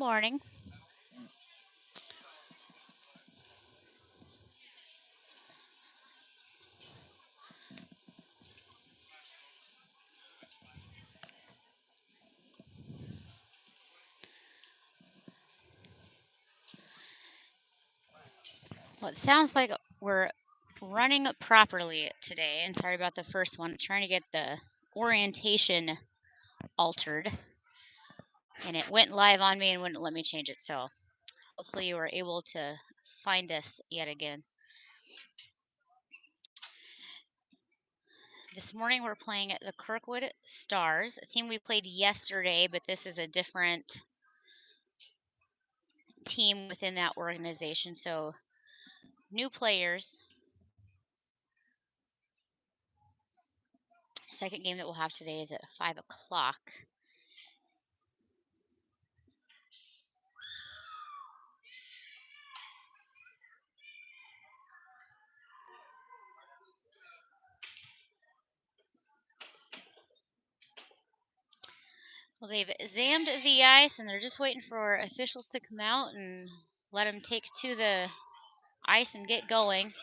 morning. Well, it sounds like we're running properly today, and sorry about the first one. Trying to get the orientation altered, and it went live on me and wouldn't let me change it, so hopefully you were able to find us yet again. This morning we're playing the Kirkwood Stars, a team we played yesterday, but this is a different team within that organization, so new players. Second game that we'll have today is at 5 o'clock. Well, they've zammed the ice, and they're just waiting for officials to come out and let them take to the ice and get going.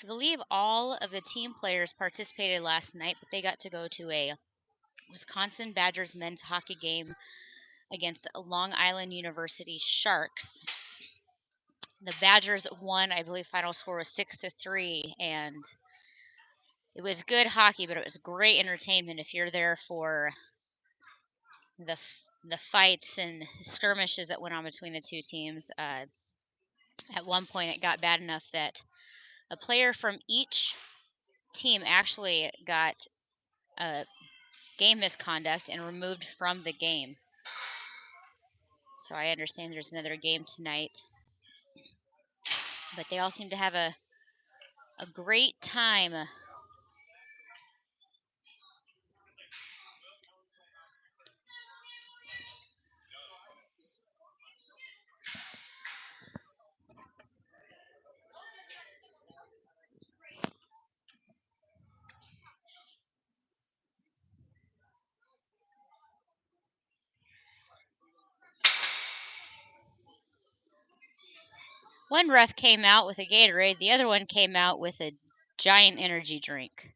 I believe all of the team players participated last night, but they got to go to a Wisconsin Badgers men's hockey game against Long Island University Sharks. The Badgers won, I believe final score was 6-3, and it was good hockey, but it was great entertainment if you're there for the fights and skirmishes that went on between the two teams. At one point, it got bad enough that a player from each team actually got game misconduct and removed from the game. So I understand there's another game tonight. But they all seem to have a great time. One ref came out with a Gatorade. The other one came out with a giant energy drink.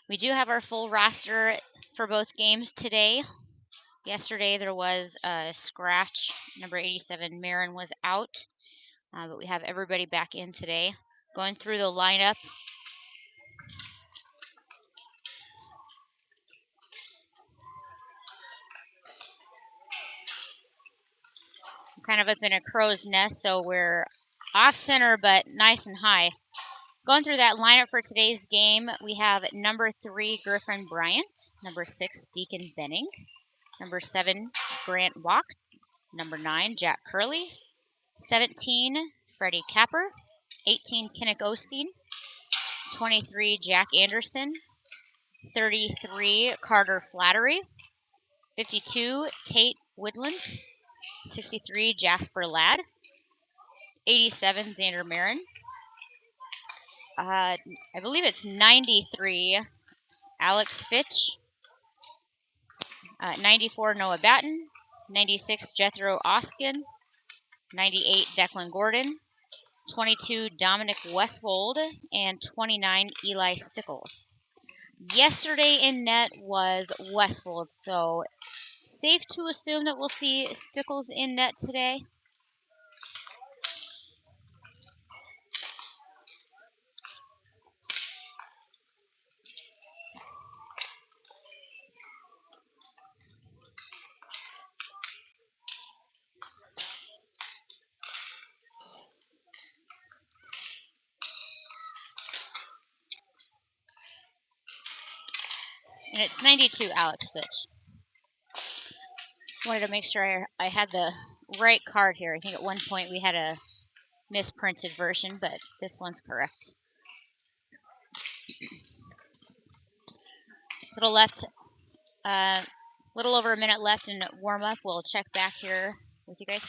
We do have our full roster for both games today. Yesterday there was a scratch. Number 87, Marin, was out. But we have everybody back in today. Going through the lineup. Kind of up in a crow's nest, so we're off center but nice and high. Going through that lineup for today's game, we have number 3, Griffin Bryant, number 6, Deacon Benning, number 7, Grant Walk, number 9, Jack Curley, 17, Freddie Capper, 18, Kinnick Osteen, 23, Jack Anderson, 33, Carter Flattery, 52, Tate Woodland, 63, Jasper Ladd, 87, Xander Marin. I believe it's 93, Alex Fitch. 94, Noah Batten. 96, Jethro Oskin. 98, Declan Gordon. 22, Dominic Westwold. And 29, Eli Sickles. Yesterday in net was Westwold, so safe to assume that we'll see Sickles in net today. And it's 92, Alex Fitch. Wanted to make sure I had the right card here. I think at one point we had a misprinted version, but this one's correct. Little over a minute left in warm-up. We'll check back here with you guys.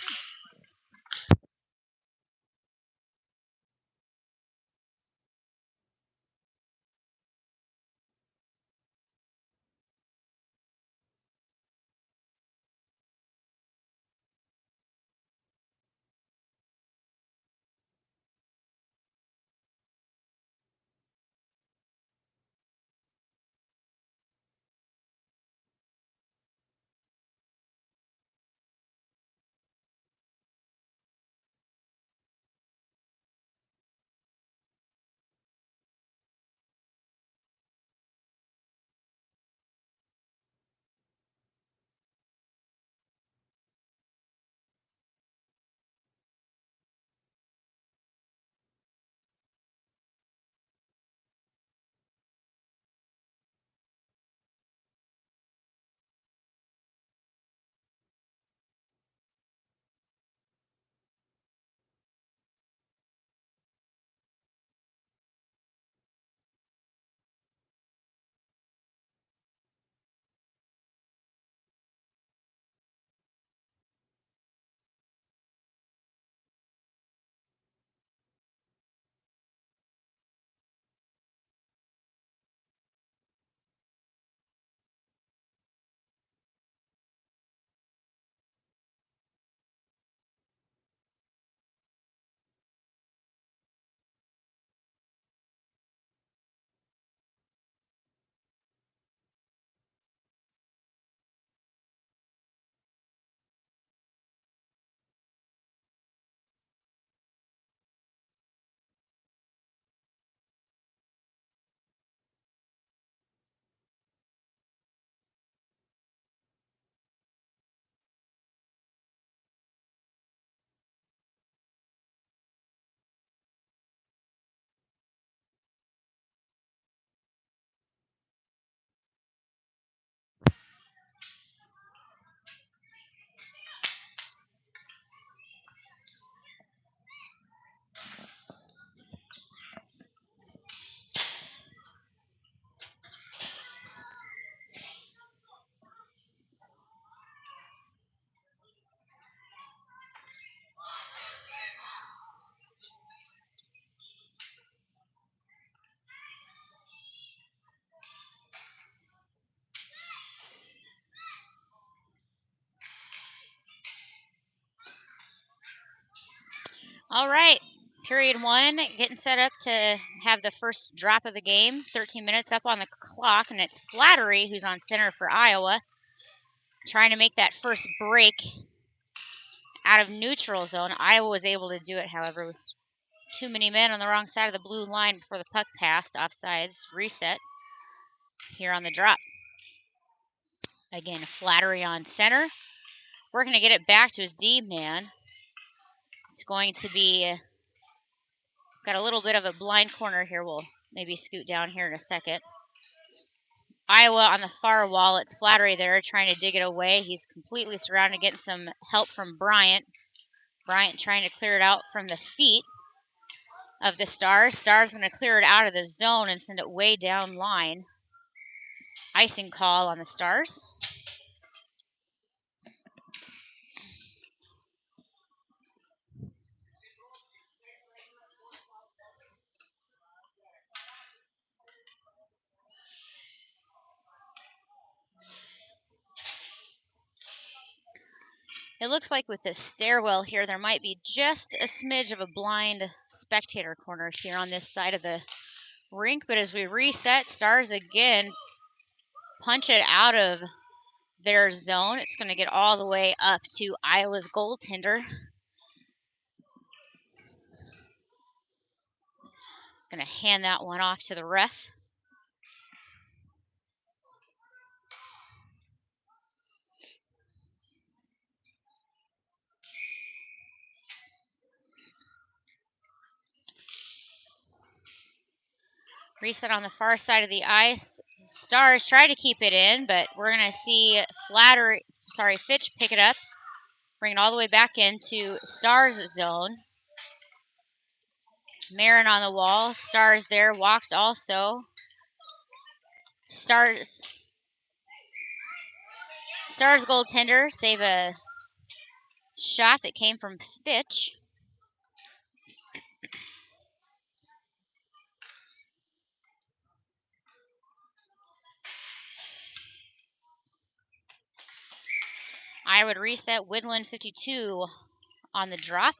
All right, period one, getting set up to have the first drop of the game. 13 minutes up on the clock, and it's Flattery who's on center for Iowa, trying to make that first break out of neutral zone. Iowa was able to do it, however. Too many men on the wrong side of the blue line before the puck passed. Offsides, reset here on the drop. Again, Flattery on center. Working to get it back to his D man. It's going to be, got a little bit of a blind corner here. We'll maybe scoot down here in a second. Iowa on the far wall. It's Flattery there trying to dig it away. He's completely surrounded, getting some help from Bryant. Bryant trying to clear it out from the feet of the Stars. Stars going to clear it out of the zone and send it way down line. Icing call on the Stars. It looks like with this stairwell here, there might be just a smidge of a blind spectator corner here on this side of the rink. But as we reset, Stars again punch it out of their zone. It's going to get all the way up to Iowa's goaltender. It's going to hand that one off to the ref. Reset on the far side of the ice. Stars try to keep it in, but we're going to see Fitch pick it up, bring it all the way back into Stars' zone. Marin on the wall. Stars there, walked also. Stars goaltender save a shot that came from Fitch. I would reset. Woodland 52 on the drop.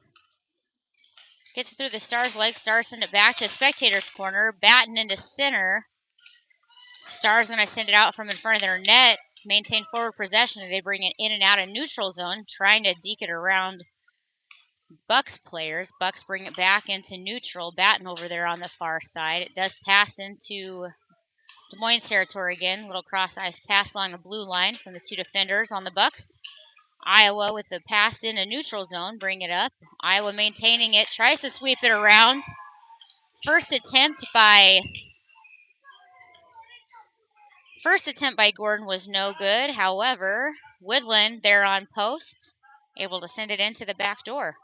Gets it through the Stars' legs. Stars send it back to spectator's corner. Batten into center. Stars going to send it out from in front of their net. Maintain forward possession. They bring it in and out of neutral zone, trying to deke it around Bucks players. Bucks bring it back into neutral. Batten over there on the far side. It does pass into Des Moines territory again. Little cross ice pass along the blue line from the two defenders on the Bucks. Iowa with the pass into neutral zone, bring it up. Iowa maintaining it, tries to sweep it around. First attempt by Gordon was no good. However, Woodland there on post, able to send it into the back door.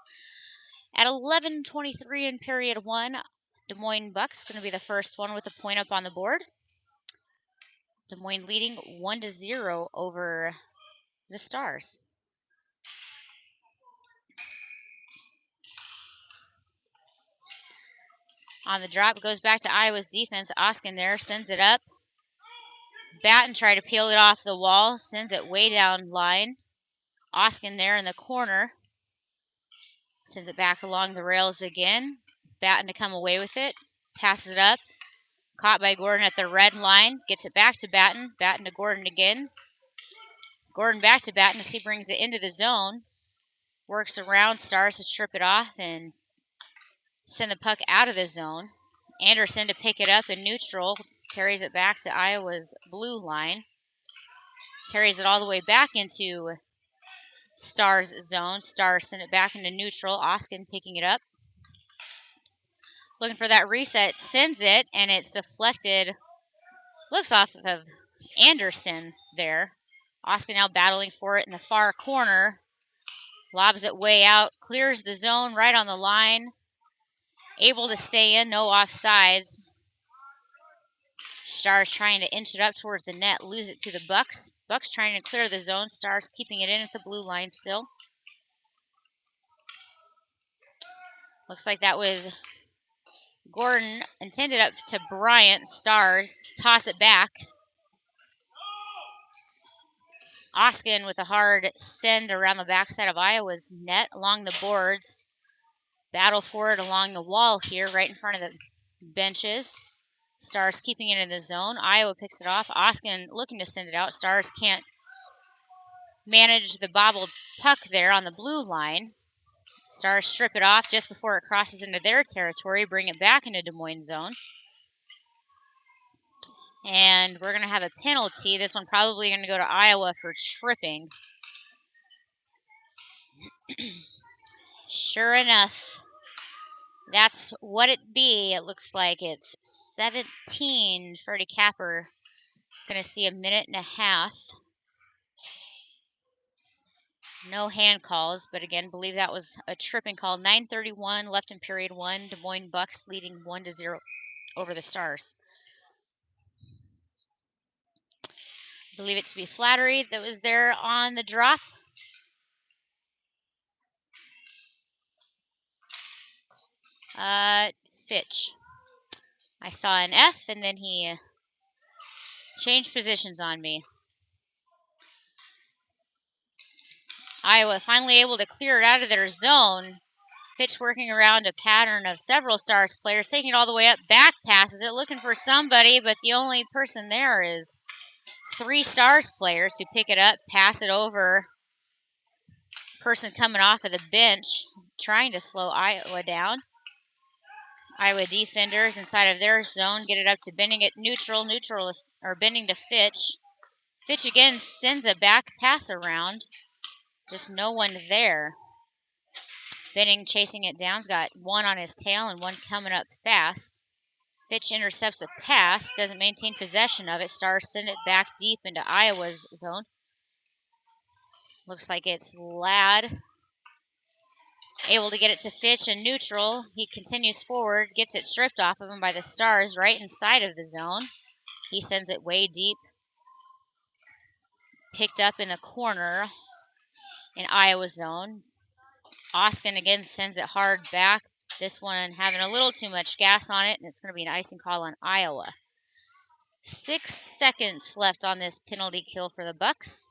At 11:23 in period one, Des Moines Bucks going to be the first one with a point up on the board. Des Moines leading 1-0 over the Stars. On the drop, goes back to Iowa's defense. Oskin there sends it up. Batten tried to peel it off the wall, sends it way down line. Oskin there in the corner. Sends it back along the rails again. Batten to come away with it. Passes it up. Caught by Gordon at the red line. Gets it back to Batten. Batten to Gordon again. Gordon back to Batten as he brings it into the zone. Works around, Stars to strip it off and send the puck out of the zone. Anderson to pick it up in neutral. Carries it back to Iowa's blue line. Carries it all the way back into Stars zone. Stars send it back into neutral. Oskin picking it up. Looking for that reset. Sends it, and it's deflected. Looks off of Anderson there. Oskin now battling for it in the far corner. Lobs it way out. Clears the zone right on the line. Able to stay in. No offsides. Stars trying to inch it up towards the net. Lose it to the Bucks. Bucks trying to clear the zone. Stars keeping it in at the blue line still. Looks like that was Gordon intended up to Bryant. Stars toss it back. Oskin with a hard send around the backside of Iowa's net along the boards. battle for it along the wall here, right in front of the benches. Stars keeping it in the zone. Iowa picks it off. Oskin looking to send it out. Stars can't manage the bobbled puck there on the blue line. Stars strip it off just before it crosses into their territory, bring it back into Des Moines zone. And we're going to have a penalty. This one probably going to go to Iowa for tripping. Sure enough, that's what it be. It looks like it's 17. Freddie Capper going to see a minute and a half. No hand calls, but again, believe that was a tripping call. 9:31 left in period one. Des Moines Bucks leading 1-0 over the Stars. Believe it to be Flattery that was there on the drop. Fitch. I saw an F, and then he changed positions on me. Iowa finally able to clear it out of their zone. Fitch working around a pattern of several Stars players, taking it all the way up, back passes it, looking for somebody, but the only person there is 3 Stars players who pick it up, pass it over. Person coming off of the bench, trying to slow Iowa down. Iowa defenders inside of their zone get it up to Benning at neutral, or Benning to Fitch. Fitch again sends a back pass around. Just no one there. Benning chasing it down. He's got one on his tail and one coming up fast. Fitch intercepts a pass, doesn't maintain possession of it. Stars send it back deep into Iowa's zone. Looks like it's Ladd. Able to get it to Fitch in neutral. He continues forward, gets it stripped off of him by the Stars right inside of the zone. He sends it way deep. Picked up in the corner in Iowa's zone. Oskin again sends it hard back. This one having a little too much gas on it, and it's going to be an icing call on Iowa. 6 seconds left on this penalty kill for the Bucks.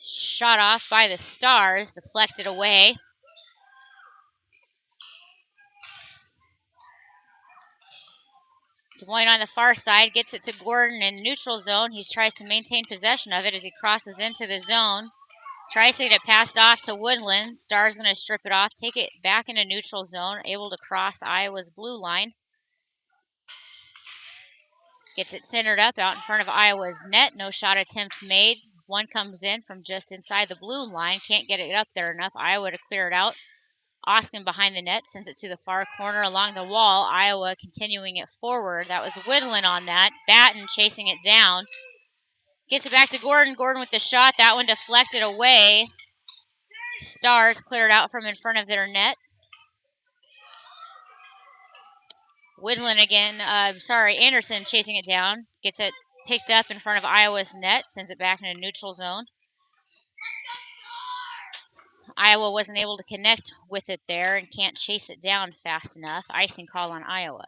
Shot off by the Stars, deflected away. Des Moines on the far side gets it to Gordon in neutral zone. He tries to maintain possession of it as he crosses into the zone. Tries to get it passed off to Woodland. Stars going to strip it off, take it back into neutral zone, able to cross Iowa's blue line. Gets it centered up out in front of Iowa's net. No shot attempt made. One comes in from just inside the blue line. Can't get it up there enough. Iowa to clear it out. Oskin behind the net sends it to the far corner along the wall. Iowa continuing it forward. That was Woodland on that. Batten chasing it down. Gets it back to Gordon. Gordon with the shot. That one deflected away. Stars cleared out from in front of their net. Woodland again. Anderson chasing it down. Gets it picked up in front of Iowa's net. Sends it back into neutral zone. Iowa wasn't able to connect with it there and can't chase it down fast enough. Icing call on Iowa.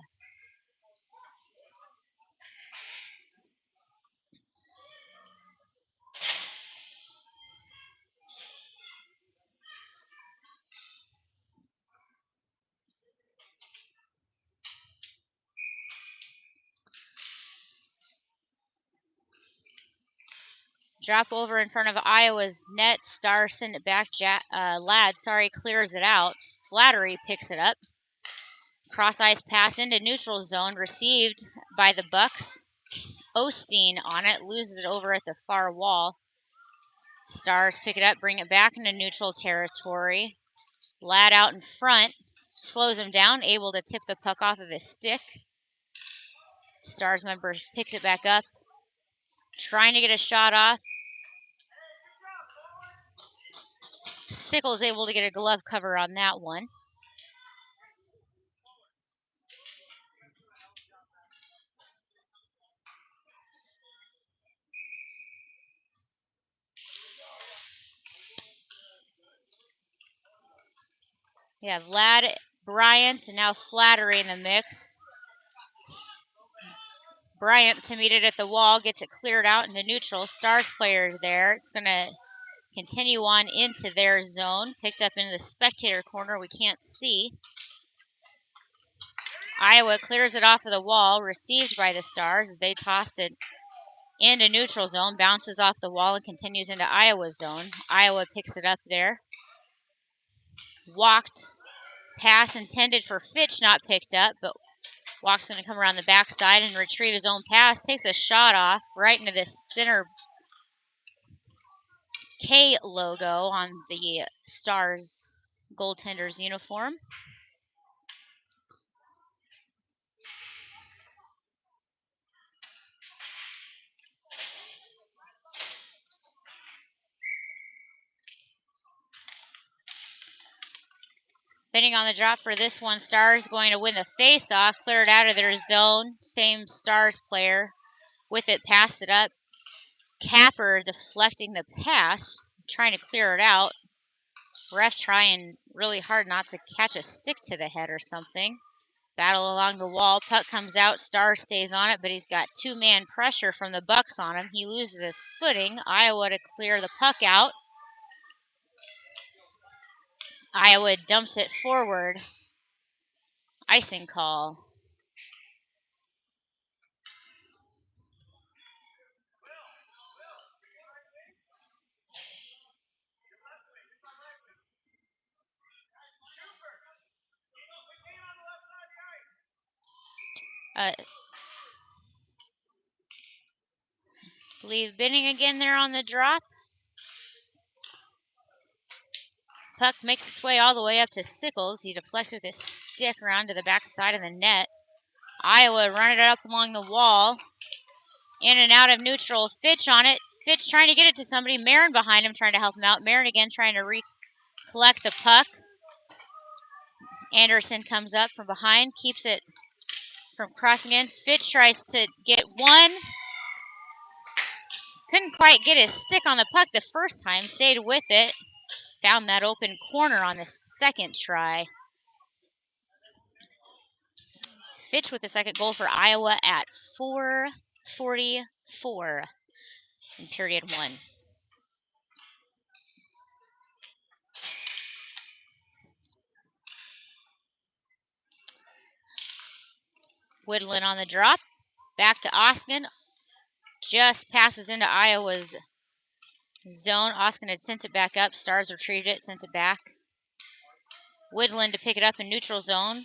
Drop over in front of Iowa's net. Stars send it back. Ladd clears it out. Flattery picks it up. Cross ice pass into neutral zone. Received by the Bucks. Osteen on it. Loses it over at the far wall. Stars pick it up. Bring it back into neutral territory. Ladd out in front. Slows him down. Able to tip the puck off of his stick. Stars member picks it back up. Trying to get a shot off. Sickles able to get a glove cover on that one. We have Lad Bryant and now Flattery in the mix. Bryant to meet it at the wall, gets it cleared out into neutral. Stars players there. It's going to continue on into their zone. Picked up into the spectator corner. We can't see. Iowa clears it off of the wall, received by the Stars as they toss it into neutral zone, bounces off the wall and continues into Iowa's zone. Iowa picks it up there. Walked pass intended for Fitch, not picked up, but Walk's going to come around the backside and retrieve his own pass. Takes a shot off right into the center K logo on the Stars goaltender's uniform. Bidding on the drop for this one, Stars going to win the face-off, clear it out of their zone. Same Stars player with it, passed it up. Capper deflecting the pass, trying to clear it out. Ref trying really hard not to catch a stick to the head or something. Battle along the wall, puck comes out, Stars stays on it, but he's got two-man pressure from the Bucks on him. He loses his footing. Iowa to clear the puck out. Iowa dumps it forward. Icing call. Believe Binning again there on the drop. Puck makes its way all the way up to Sickles. He deflects with his stick around to the back side of the net. Iowa run it up along the wall. In and out of neutral. Fitch on it. Fitch trying to get it to somebody. Marin behind him trying to help him out. Marin again trying to collect the puck. Anderson comes up from behind. Keeps it from crossing in. Fitch tries to get one. Couldn't quite get his stick on the puck the first time. Stayed with it. Found that open corner on the second try. Fitch with the second goal for Iowa at 4:44 in period one. Woodland on the drop. Back to Oskin. Just passes into Iowa's zone. Oskin had sent it back up. Stars retrieved it, sent it back. Woodland to pick it up in neutral zone.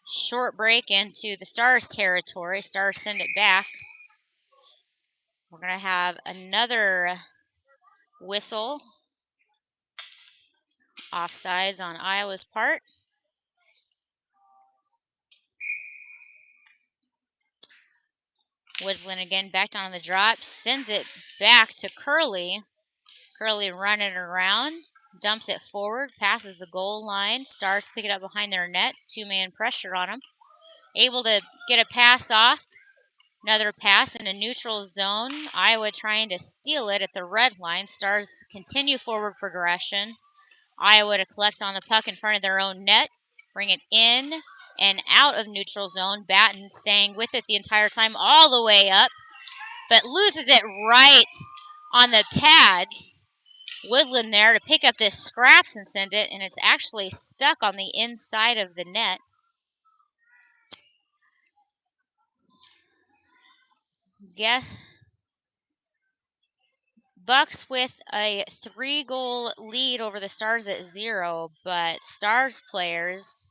Short break into the Stars territory. Stars send it back. We're going to have another whistle. Offsides on Iowa's part. Woodland again back down on the drop. Sends it back to Curley. Curley running around. Dumps it forward. Passes the goal line. Stars pick it up behind their net. Two-man pressure on them. Able to get a pass off. Another pass in a neutral zone. Iowa trying to steal it at the red line. Stars continue forward progression. Iowa to collect on the puck in front of their own net. Bring it in and out of neutral zone. Batten staying with it the entire time all the way up, but loses it right on the pads. Woodland there to pick up this scraps and send it, and it's actually stuck on the inside of the net. Bucks with a 3-goal lead over the Stars at 0, but Stars players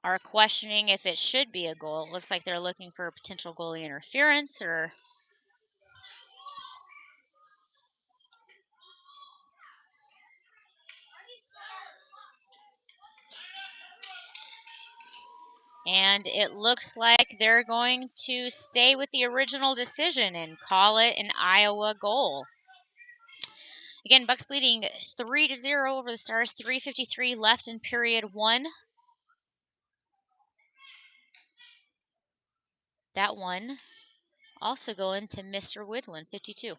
are questioning if it should be a goal. It looks like they're looking for a potential goalie interference or and it looks like they're going to stay with the original decision and call it an Iowa goal. Again, Bucks leading 3-0 over the Stars. 3:53 left in period one. That one also going to Mr. Woodland, 52.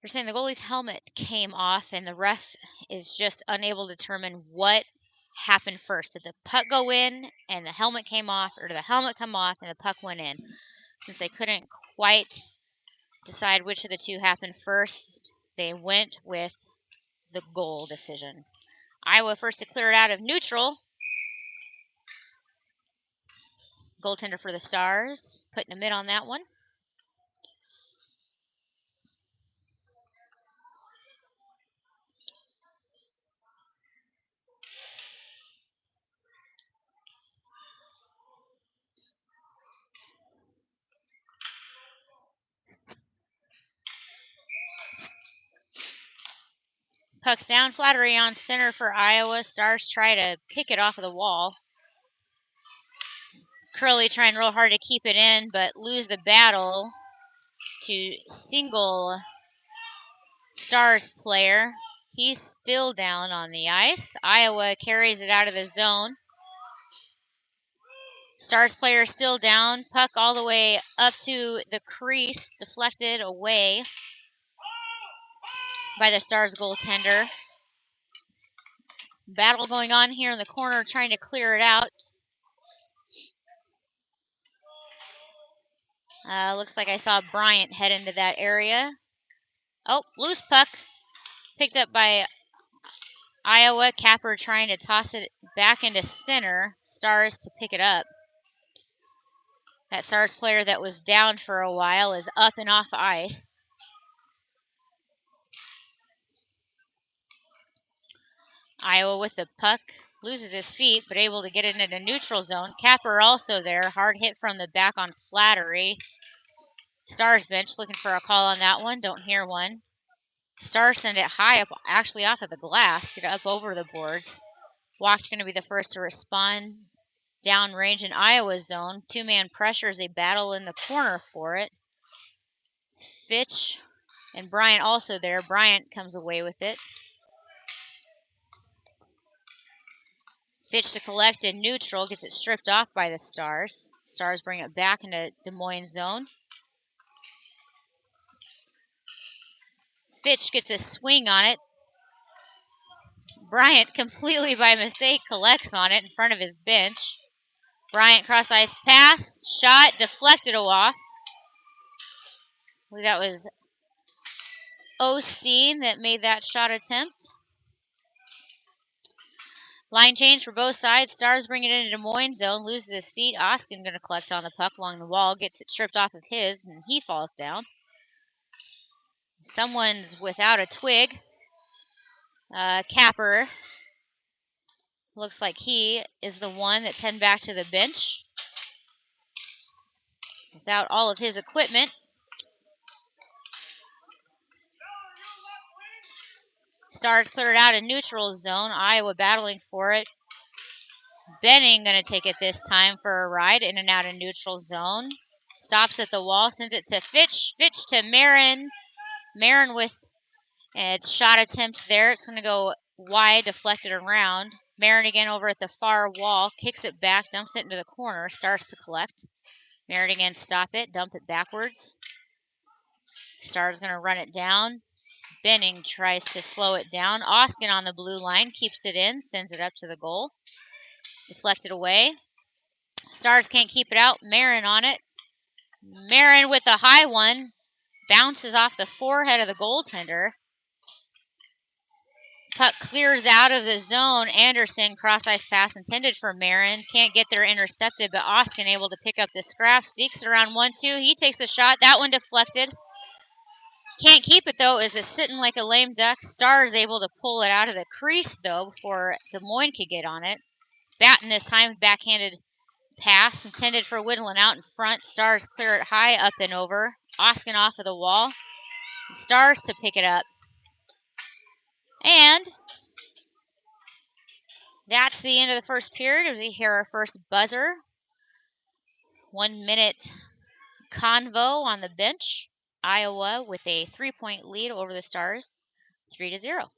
They're saying the goalie's helmet came off, and the ref is just unable to determine what happened first. Did the puck go in and the helmet came off, or did the helmet come off and the puck went in? Since they couldn't quite decide which of the two happened first, they went with the goal decision. Iowa first to clear it out of neutral. Goaltender for the Stars, putting a mid on that one. Puck's down, Flattery on center for Iowa. Stars try to kick it off of the wall. Curley trying real hard to keep it in, but lose the battle to single Stars player. He's still down on the ice. Iowa carries it out of the zone. Stars player still down. Puck all the way up to the crease, deflected away by the Stars goaltender. Battle going on here in the corner, trying to clear it out. Looks like I saw Bryant head into that area. Oh, loose puck. Picked up by Iowa. Capper trying to toss it back into center. Stars to pick it up. That Stars player that was down for a while is up and off ice. Iowa with the puck. Loses his feet, but able to get it into neutral zone. Capper also there. Hard hit from the back on Flattery. Stars bench looking for a call on that one. Don't hear one. Stars send it high up, actually off of the glass. Get it up over the boards. Walked going to be the first to respond. Downrange in Iowa's zone. Two-man pressure as they battle in the corner for it. Fitch and Bryant also there. Bryant comes away with it. Fitch to collect in neutral, gets it stripped off by the Stars. Stars bring it back into Des Moines zone. Fitch gets a swing on it. Bryant completely by mistake collects on it in front of his bench. Bryant cross ice pass, shot, deflected off. I believe that was Osteen that made that shot attempt. Line change for both sides. Stars bring it into Des Moines zone. Loses his feet. Oskin going to collect on the puck along the wall. Gets it stripped off of his, and he falls down. Someone's without a twig. Capper. Looks like he is the one that's heading back to the bench without all of his equipment. Stars cleared out in neutral zone. Iowa battling for it. Benning going to take it this time for a ride in and out of neutral zone. Stops at the wall, sends it to Fitch. Fitch to Marin. Marin with its shot attempt there. It's going to go wide, deflected around. Marin again over at the far wall. Kicks it back, dumps it into the corner. Stars to collect. Marin again, stop it, dump it backwards. Stars going to run it down. Benning tries to slow it down. Oskin on the blue line, keeps it in, sends it up to the goal. Deflected away. Stars can't keep it out. Marin on it. Marin with the high one. Bounces off the forehead of the goaltender. Puck clears out of the zone. Anderson, cross-ice pass intended for Marin. Can't get there intercepted, but Oskin able to pick up the scrap. Sneaks it around 1-2. He takes a shot. That one deflected. Can't keep it, though, is sitting like a lame duck. Stars able to pull it out of the crease, though, before Des Moines could get on it. Batten this time, backhanded pass intended for Whittling out in front. Stars clear it high up and over. Oskin off of the wall. Stars to pick it up. And that's the end of the first period as we hear our first buzzer. 1 minute convo on the bench. Iowa with a 3-point lead over the Stars, 3-0.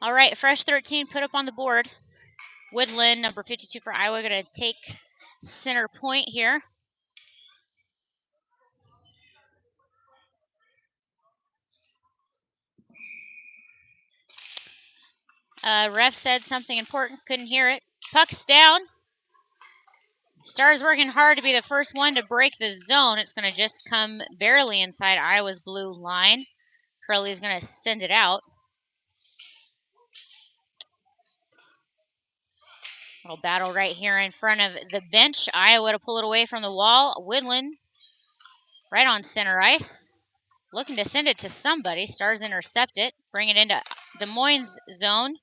All right, fresh 13 put up on the board. Woodland, number 52 for Iowa, going to take center point here. Ref said something important, couldn't hear it. Puck's down. Stars working hard to be the first one to break the zone. It's going to just come barely inside Iowa's blue line. Curley's going to send it out. Little battle right here in front of the bench. Iowa to pull it away from the wall. Woodland right on center ice. Looking to send it to somebody. Stars intercept it. Bring it into Des Moines' zone.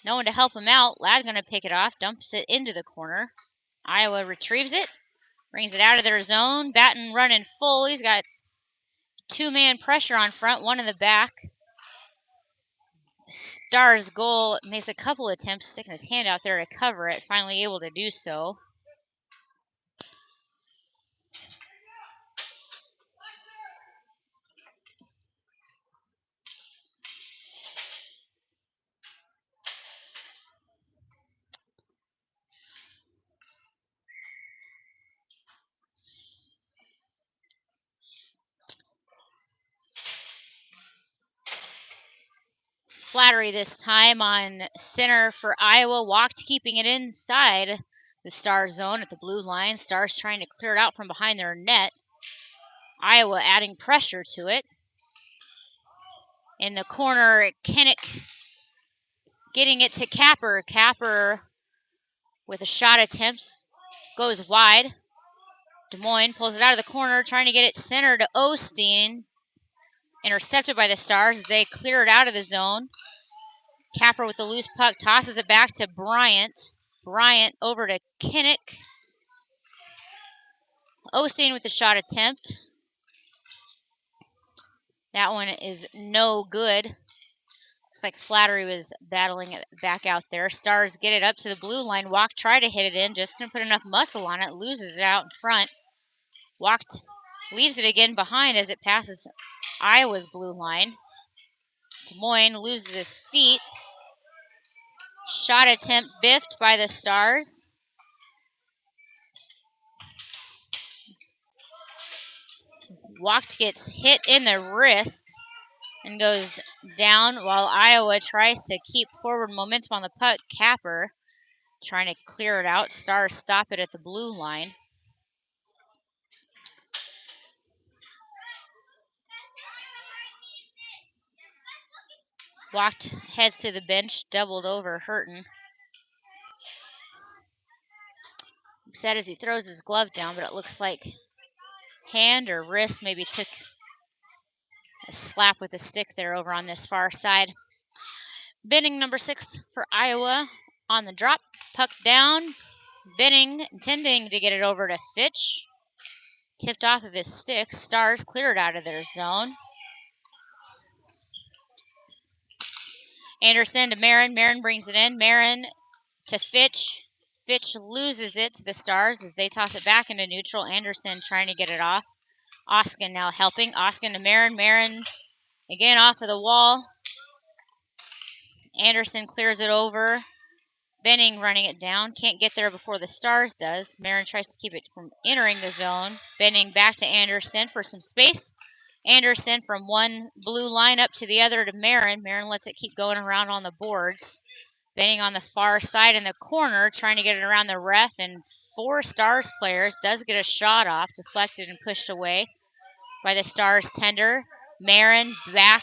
No one to help him out. Ladd going to pick it off. Dumps it into the corner. Iowa retrieves it. Brings it out of their zone. Batten running full. He's got two-man pressure on front. One in the back. Stars goal makes a couple attempts, sticking his hand out there to cover it. Finally able to do so. Flattery this time on center for Iowa. Walked, keeping it inside the Star zone at the blue line. Stars trying to clear it out from behind their net. Iowa adding pressure to it. In the corner, Kinnick getting it to Capper. Capper with a shot attempts. Goes wide. Des Moines pulls it out of the corner, trying to get it center to Osteen. Intercepted by the Stars as they clear it out of the zone. Capper with the loose puck, tosses it back to Bryant. Bryant over to Kinnick. Osteen with the shot attempt. That one is no good. Looks like Flattery was battling it back out there. Stars get it up to the blue line. Walk, try to hit it in, just couldn't put enough muscle on it. Loses it out in front. Walked, leaves it again behind as it passes Iowa's blue line. Des Moines loses his feet. Shot attempt biffed by the Stars. Walked gets hit in the wrist and goes down while Iowa tries to keep forward momentum on the puck. Capper trying to clear it out. Stars stop it at the blue line. Walked, heads to the bench, doubled over, hurting. Upset as he throws his glove down, but it looks like hand or wrist maybe took a slap with a stick there over on this far side. Benning, number 6 for Iowa, on the drop. Puck down. Benning intending to get it over to Fitch. Tipped off of his stick. Stars cleared out of their zone. Anderson to Marin. Marin brings it in. Marin to Fitch. Fitch loses it to the Stars as they toss it back into neutral. Anderson trying to get it off. Oskin now helping. Oskin to Marin. Marin again off of the wall. Anderson clears it over. Benning running it down. Can't get there before the Stars does. Marin tries to keep it from entering the zone. Benning back to Anderson for some space. Anderson from one blue line up to the other to Marin. Marin lets it keep going around on the boards. Benning on the far side in the corner, trying to get it around the ref, and 4 Stars players. Does get a shot off, deflected and pushed away by the Stars tender. Marin back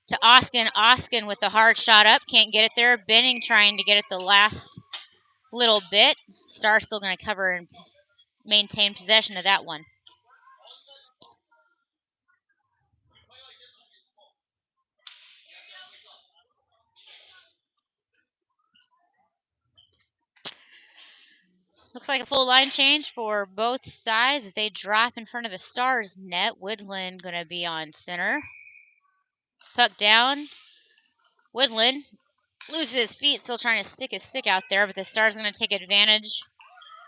to Oskin. Oskin with the hard shot up. Can't get it there. Benning trying to get it the last little bit. Stars still going to cover and maintain possession of that one. Looks like a full line change for both sides as they drop in front of the Stars net. Woodland going to be on center. Puck down. Woodland loses his feet, still trying to stick his stick out there, but the Stars going to take advantage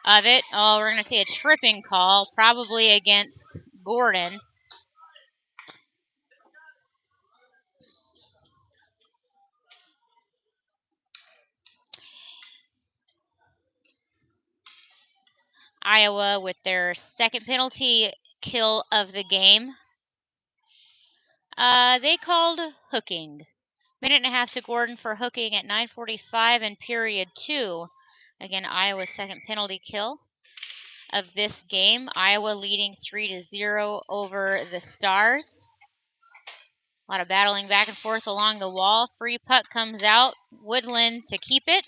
of it. Oh, we're going to see a tripping call, probably against Gordon. Iowa with their second penalty kill of the game. They called hooking. Minute and a half to Gordon for hooking at 9:45 in period 2. Again, Iowa's second penalty kill of this game. Iowa leading 3-0 over the Stars. A lot of battling back and forth along the wall. Free puck comes out. Woodland to keep it.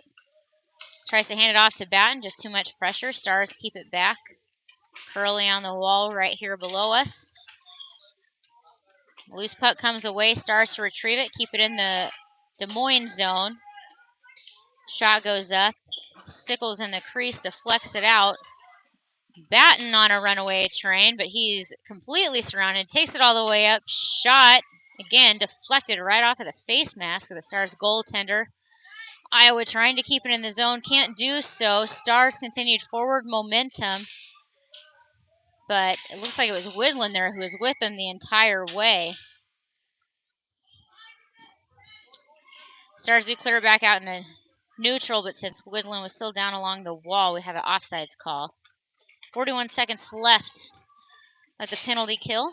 Tries to hand it off to Batten. Just too much pressure. Stars keep it back. Curly on the wall right here below us. Loose puck comes away. Stars to retrieve it. Keep it in the Des Moines zone. Shot goes up. Sickles in the crease, deflects it out. Batten on a runaway train, but he's completely surrounded. Takes it all the way up. Shot, again, deflected right off of the face mask of the Stars goaltender. Iowa trying to keep it in the zone. Can't do so. Stars continued forward momentum. But it looks like it was Woodland there who was with them the entire way. Stars do clear it back out in a neutral, but since Woodland was still down along the wall, we have an offsides call. 41 seconds left of the penalty kill.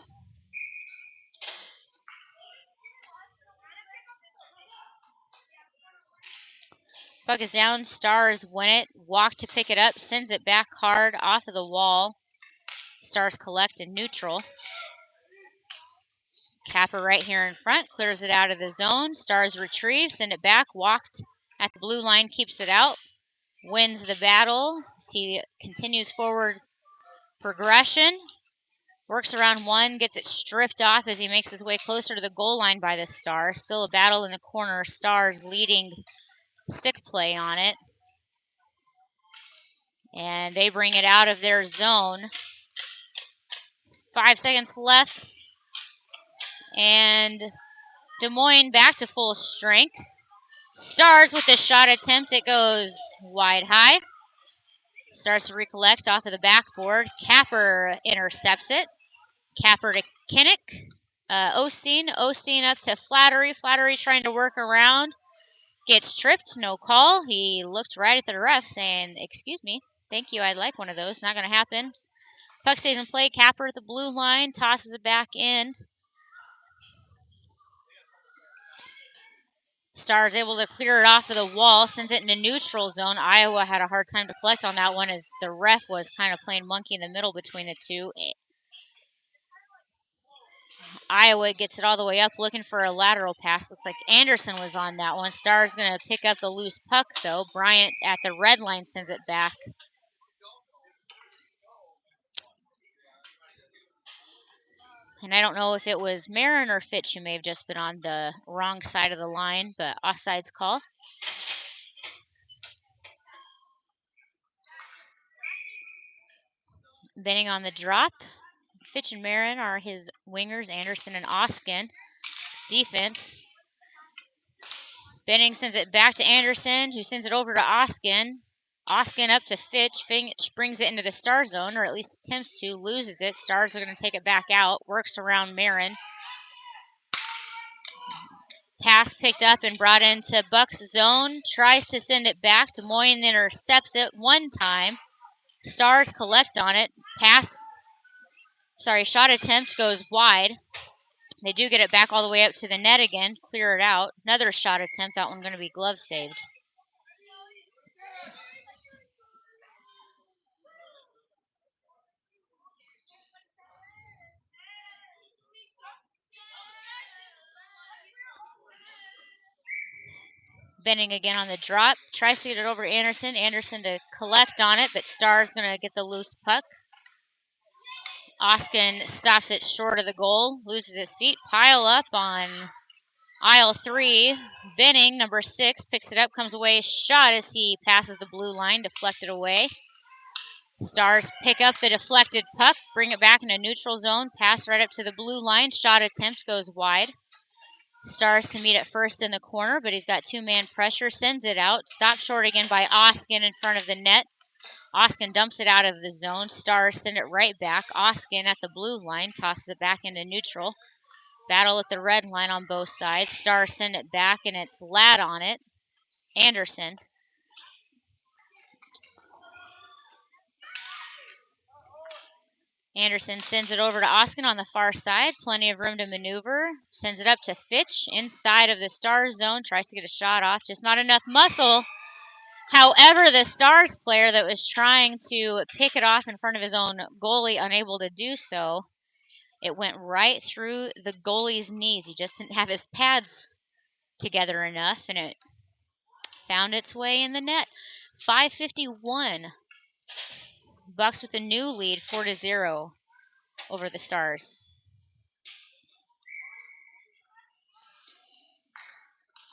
Puck is down. Stars win it. Walk to pick it up. Sends it back hard off of the wall. Stars collect in neutral. Capper right here in front. Clears it out of the zone. Stars retrieve. Send it back. Walked at the blue line. Keeps it out. Wins the battle. He continues forward progression. Works around one. Gets it stripped off as he makes his way closer to the goal line by the Stars. Still a battle in the corner. Stars leading stick play on it. And they bring it out of their zone. 5 seconds left. And Des Moines back to full strength. Stars with the shot attempt. It goes wide high. Starts to recollect off of the backboard. Capper intercepts it. Capper to Kinnick. Osteen up to Flattery. Flattery trying to work around. Gets tripped. No call. He looked right at the ref saying, "Excuse me. Thank you. I'd like one of those." Not going to happen. Puck stays in play. Capper at the blue line. Tosses it back in. Stars able to clear it off of the wall. Sends it into neutral zone. Iowa had a hard time to collect on that one as the ref was kind of playing monkey in the middle between the two. Iowa gets it all the way up looking for a lateral pass. Looks like Anderson was on that one. Stars going to pick up the loose puck, though. Bryant at the red line sends it back. And I don't know if it was Marin or Fitch who may have just been on the wrong side of the line, but offsides call. Benning on the drop. Fitch and Marin are his wingers, Anderson and Oskin. Defense. Benning sends it back to Anderson, who sends it over to Oskin. Oskin up to Fitch. Fitch brings it into the Star zone, or at least attempts to. Loses it. Stars are going to take it back out. Works around Marin. Pass picked up and brought into Buck's zone. Tries to send it back. Des Moines intercepts it one time. Stars collect on it. Shot attempt goes wide. They do get it back all the way up to the net again. Clear it out. Another shot attempt. That one going to be glove saved. Benning again on the drop. Tries to get it over to Anderson. Anderson to collect on it, but Star's going to get the loose puck. Oskin stops it short of the goal. Loses his feet. Pile up on aisle 3. Benning, number 6, picks it up, comes away. Shot as he passes the blue line. Deflected away. Stars pick up the deflected puck. Bring it back into neutral zone. Pass right up to the blue line. Shot attempt goes wide. Stars to meet at first in the corner, but he's got two-man pressure. Sends it out. Stopped short again by Oskin in front of the net. Oskin dumps it out of the zone. Stars send it right back. Oskin at the blue line. Tosses it back into neutral. Battle at the red line on both sides. Stars send it back, and it's Ladd on it. Anderson. Anderson sends it over to Oskin on the far side. Plenty of room to maneuver. Sends it up to Fitch inside of the Stars zone. Tries to get a shot off. Just not enough muscle. However, the Stars player that was trying to pick it off in front of his own goalie, unable to do so. It went right through the goalie's knees. He just didn't have his pads together enough, and it found its way in the net. 5:51. Bucks with a new lead, 4-0 over the Stars.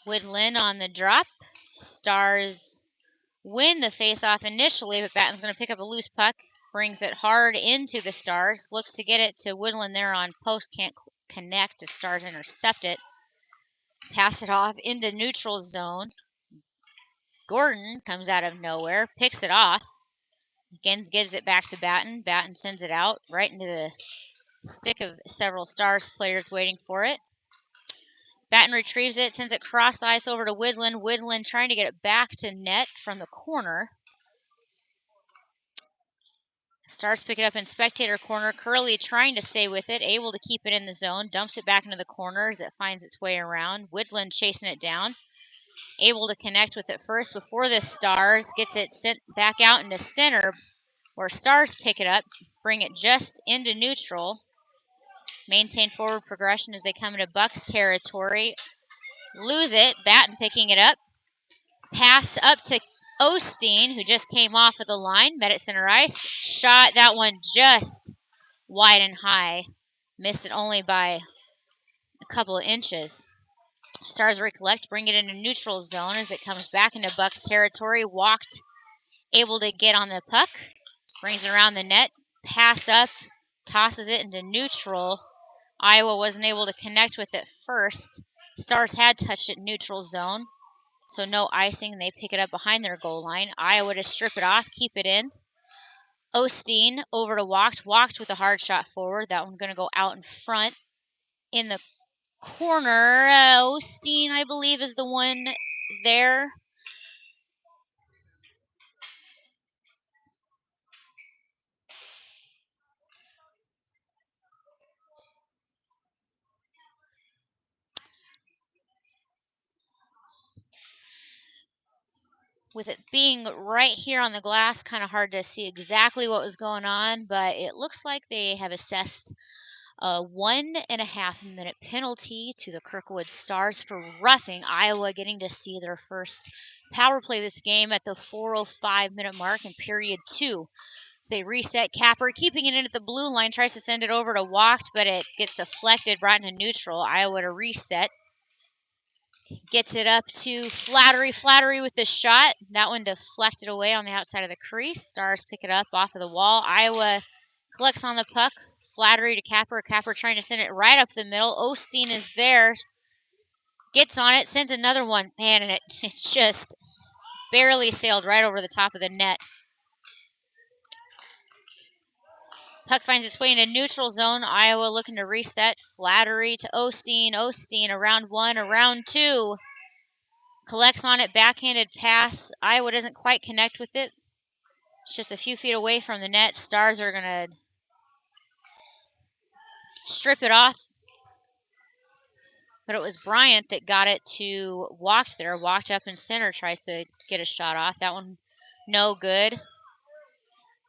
Woodland on the drop. Stars win the faceoff initially, but Batten's going to pick up a loose puck. Brings it hard into the Stars. Looks to get it to Woodland there on post. Can't connect. The Stars intercept it. Pass it off into neutral zone. Gordon comes out of nowhere. Picks it off. Again, gives it back to Batten. Batten sends it out right into the stick of several Stars players waiting for it. Batten retrieves it, sends it cross ice over to Woodland. Woodland trying to get it back to net from the corner. Stars pick it up in spectator corner. Curley trying to stay with it, able to keep it in the zone. Dumps it back into the corner as it finds its way around. Woodland chasing it down. Able to connect with it first before the Stars. Gets it sent back out into center where Stars pick it up. Bring it just into neutral. Maintain forward progression as they come into Bucks territory. Lose it. Batten picking it up. Pass up to Osteen, who just came off of the line. Met at center ice. Shot that one just wide and high. Missed it only by a couple of inches. Stars recollect, bring it into neutral zone as it comes back into Bucks territory. Walked, able to get on the puck. Brings it around the net. Pass up. Tosses it into neutral. Iowa wasn't able to connect with it first. Stars had touched it in neutral zone. So no icing. They pick it up behind their goal line. Iowa to strip it off, keep it in. Osteen over to Walked. Walked with a hard shot forward. That one going to go out in front. In the corner, Osteen, I believe, is the one there. With it being right here on the glass, kind of hard to see exactly what was going on, but it looks like they have assessed a 1.5 minute penalty to the Kirkwood Stars for roughing. Iowa getting to see their first power play this game at the 4:05-minute mark in period 2. So they reset. Capper keeping it in at the blue line, tries to send it over to Walked, but it gets deflected, brought into neutral. Iowa to reset. Gets it up to Flattery. Flattery with the shot. That one deflected away on the outside of the crease. Stars pick it up off of the wall. Iowa collects on the puck. Flattery to Capper. Capper trying to send it right up the middle. Osteen is there. Gets on it. Sends another one. Man, and it just barely sailed right over the top of the net. Puck finds its way into neutral zone. Iowa looking to reset. Flattery to Osteen. Osteen around one, around two. Collects on it, backhanded pass. Iowa doesn't quite connect with it. It's just a few feet away from the net. Stars are going to strip it off. But it was Bryant that got it to Walked there. Walked up in center, tries to get a shot off. That one no good.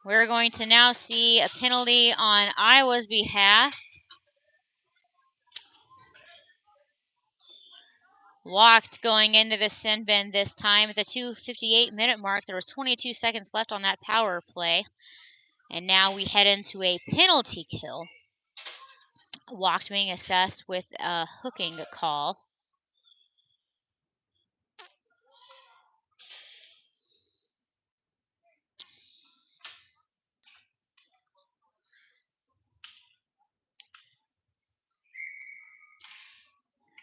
We're going to now see a penalty on Iowa's behalf. Walked going into the sin bin this time at the 2:58-minute mark. There was 22 seconds left on that power play. And now we head into a penalty kill. Walked being assessed with a hooking call.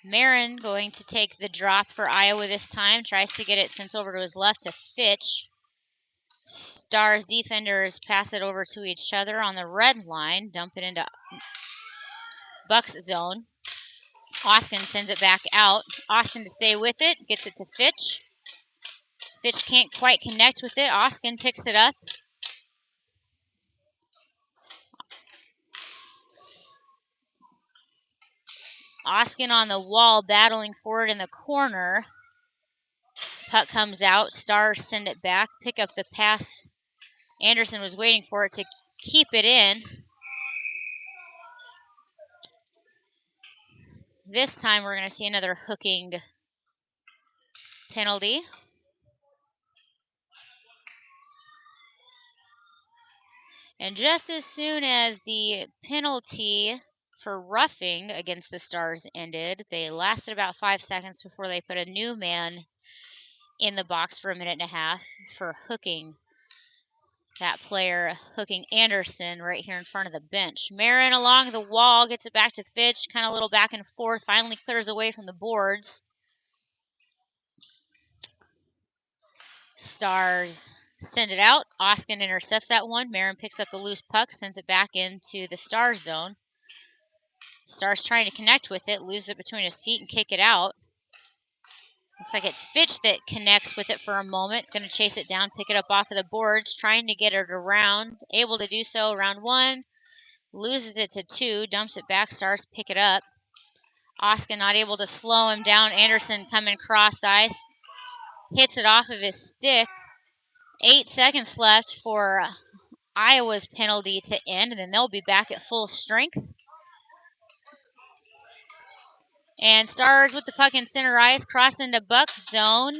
Marin going to take the drop for Iowa this time. Tries to get it sent over to his left to Fitch. Stars defenders pass it over to each other on the red line. Dump it into Bucks zone. Oskin sends it back out. Austin to stay with it. Gets it to Fitch. Fitch can't quite connect with it. Oskin picks it up. Oskin on the wall, battling forward in the corner. Puck comes out. Stars send it back. Pick up the pass. Anderson was waiting for it to keep it in. This time we're going to see another hooking penalty. And just as soon as the penalty for roughing against the Stars ended, they lasted about 5 seconds before they put a new man in the box for a minute and a half for hooking that player, hooking Anderson right here in front of the bench. Marin along the wall, gets it back to Fitch, kind of a little back and forth, finally clears away from the boards. Stars send it out. Oskin intercepts that one. Marin picks up the loose puck, sends it back into the Stars zone. Stars trying to connect with it, loses it between his feet and kick it out. Looks like it's Fitch that connects with it for a moment. Going to chase it down, pick it up off of the boards, trying to get it around. Able to do so around 1. Loses it to 2, dumps it back. Stars pick it up. Oskin not able to slow him down. Anderson coming cross ice. Hits it off of his stick. 8 seconds left for Iowa's penalty to end, and then they'll be back at full strength. And Stars with the puck in center ice, cross into Buck zone.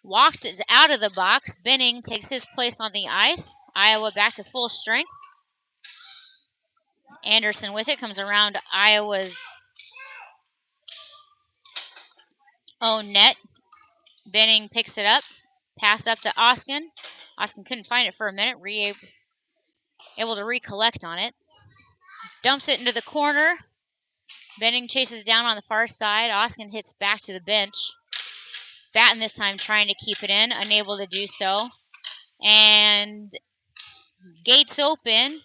Walked out of the box. Benning takes his place on the ice. Iowa back to full strength. Anderson with it, comes around Iowa's own net. Benning picks it up. Pass up to Oskin. Oskin couldn't find it for a minute. Able to recollect on it. Dumps it into the corner. Benning chases down on the far side. Oskin hits back to the bench. Batten this time trying to keep it in. Unable to do so. And gates open.